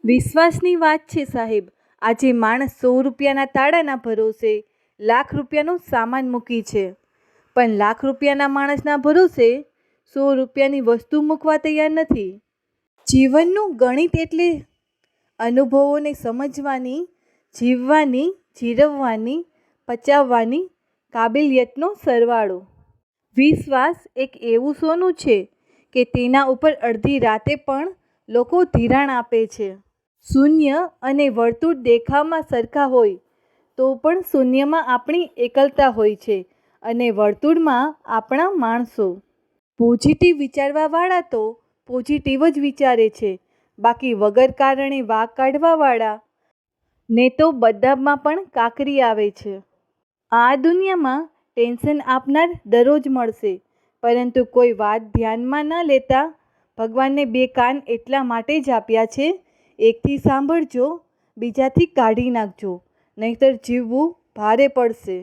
વિશ્વાસની વાત છે સાહેબ. આજે માણસ 100 રૂપિયાના તાળાના ભરોસે લાખ રૂપિયાનો સામાન મૂકી છે, પણ લાખ રૂપિયાના માણસના ભરોસે 100 રૂપિયાની વસ્તુ મૂકવા તૈયાર નથી. જીવનનું ગણિત એટલે અનુભવોને સમજવાની, જીવવાની, જીરવવાની, પચાવવાની કાબિલિયતનો સરવાળો. વિશ્વાસ એક એવું સોનું છે કે તેના ઉપર અડધી રાતે પણ લોકો ધિરાણ આપે છે. શૂન્ય અને વર્તુળ દેખાવમાં સરખા હોય તો પણ શૂન્યમાં આપણી એકલતા હોય છે અને વર્તુળમાં આપણા માણસો. પોઝિટિવ વિચારવાવાળા તો પોઝિટિવ જ વિચારે છે, બાકી વગર કારણે વાંક કાઢવાવાળા ને તો બદામમાં પણ કાકરી આવે છે. આ દુનિયામાં ટેન્શન આપનાર દરરોજ મળશે, પરંતુ કોઈ વાત ધ્યાનમાં ન લેતા ભગવાને 2 કાન એટલા માટે જ આપ્યા છે, એકથી સાંભળજો, બીજાથી કાઢી નાખજો, નહીંતર જીવવું ભારે પડશે.